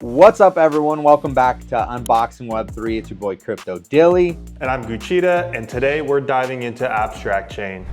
What's up, everyone? Welcome back to Unboxing Web3. It's your boy Crypto Dilly. And I'm Gucci'da, and today we're diving into abstractchain.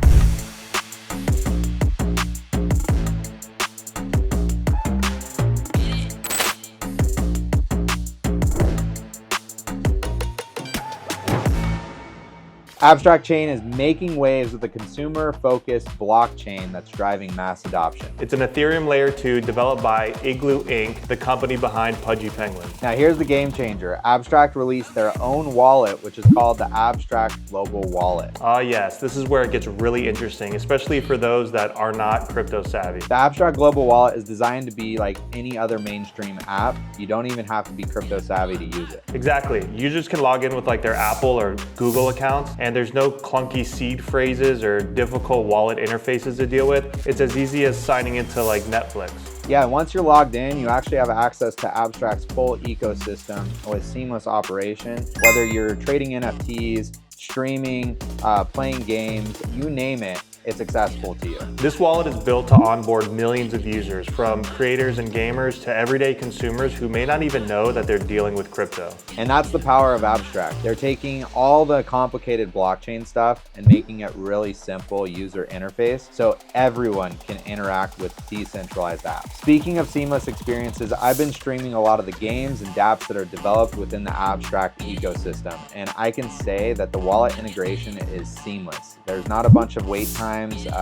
Abstractchain is making waves with a consumer-focused blockchain that's driving mass adoption. It's an Ethereum Layer 2 developed by Igloo Inc., the company behind pudgeypenguins. Now here's the game changer. Abstract released their own wallet, which is called the Abstract Global Wallet. Yes, this is where it gets really interesting, especially for those that are not crypto savvy. The Abstract Global Wallet is designed to be like any other mainstream app. You don't even have to be crypto savvy to use it. Exactly. Users can log in with like their Apple or Google accounts, and there's no clunky seed phrases or difficult wallet interfaces to deal with. It's as easy as signing into like Netflix. Yeah, once you're logged in, you actually have access to Abstract's full ecosystem with seamless operation. Whether you're trading NFTs, streaming, playing games, you name it, it's accessible to you. This wallet is built to onboard millions of users, from creators and gamers to everyday consumers who may not even know that they're dealing with crypto. And that's the power of Abstract. They're taking all the complicated blockchain stuff and making it really simple user interface so everyone can interact with decentralized apps. Speaking of seamless experiences, I've been streaming a lot of the games and dApps that are developed within the Abstract ecosystem, and I can say that the wallet integration is seamless. There's not a bunch of wait times,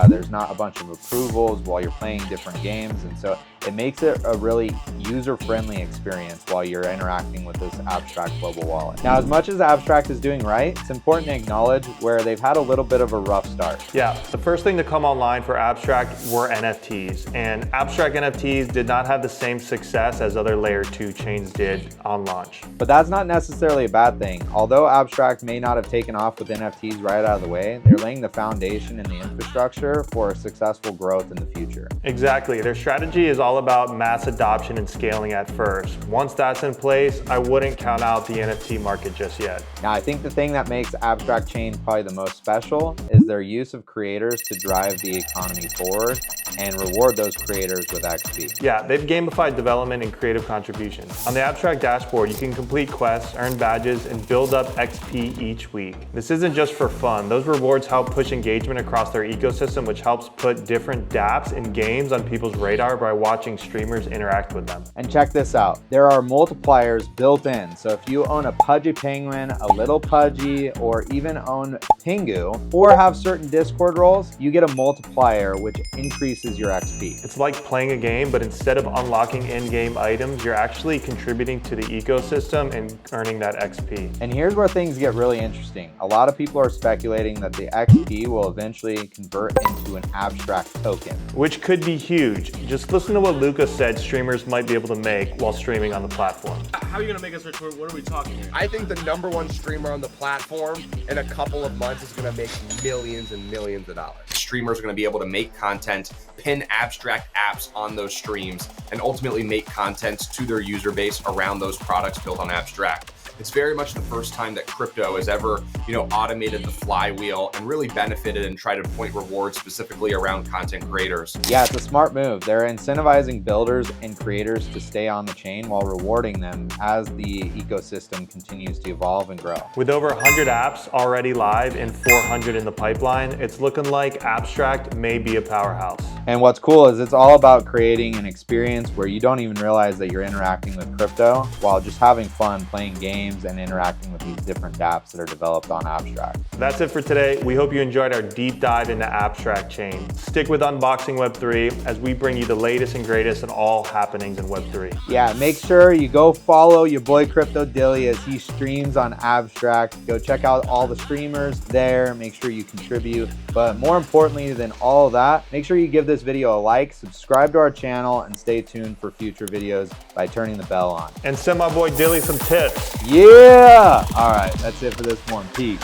there's not a bunch of approvals while you're playing different games, and so it makes it a really user-friendly experience while you're interacting with this Abstract Global Wallet. Now, as much as Abstract is doing right, it's important to acknowledge where they've had a little bit of a rough start. Yeah, the first thing to come online for Abstract were NFTs, and Abstract NFTs did not have the same success as other Layer 2 chains did on launch. But that's not necessarily a bad thing. Although Abstract may not have taken off with NFTs right out of the way, they're laying the foundation and the infrastructure for a successful growth in the future. Exactly. Their strategy is all about mass adoption and scaling at first. Once that's in place, I wouldn't count out the NFT market just yet. Now, I think the thing that makes Abstractchain probably the most special is their use of creators to drive the economy forward and reward those creators with XP. Yeah, they've gamified development and creative contributions. On the Abstract dashboard, you can complete quests, earn badges, and build up XP each week. This isn't just for fun. Those rewards help push engagement across their ecosystem, which helps put different dApps and games on people's radar by watching streamers interact with them. And check this out. There are multipliers built in. So if you own a pudgeypenguin, a little pudgy, or even own Pingu, or have certain Discord roles, you get a multiplier which increases your XP. It's like playing a game, but instead of unlocking in-game items, you're actually contributing to the ecosystem and earning that XP. And here's where things get really interesting. A lot of people are speculating that the XP will eventually convert into an Abstract token, which could be huge. Just listen to what Luca said streamers might be able to make while streaming on the platform. How are you gonna make us rich? What are we talking here? I think the #1 streamer on the platform in a couple of months is gonna make millions and millions of dollars. Streamers are gonna be able to make content, pin Abstract apps on those streams, and ultimately make content to their user base around those products built on Abstract. It's very much the first time that crypto has ever, automated the flywheel and really benefited and tried to point rewards specifically around content creators. Yeah, it's a smart move. They're incentivizing builders and creators to stay on the chain while rewarding them as the ecosystem continues to evolve and grow. With over 100 apps already live and 400 in the pipeline, it's looking like Abstract may be a powerhouse. And what's cool is it's all about creating an experience where you don't even realize that you're interacting with crypto while just having fun playing games and interacting with these different dApps that are developed on Abstract. That's it for today. We hope you enjoyed our deep dive into Abstractchain. Stick with Unboxing Web3 as we bring you the latest and greatest in all happenings in Web3. Yeah, make sure you go follow your boy Crypto Dilly as he streams on Abstract. Go check out all the streamers there. Make sure you contribute. But more importantly than all of that, make sure you give this video a like, subscribe to our channel, and stay tuned for future videos by turning the bell on. And send my boy Dilly some tips. Yeah! All right, that's it for this one. Peace.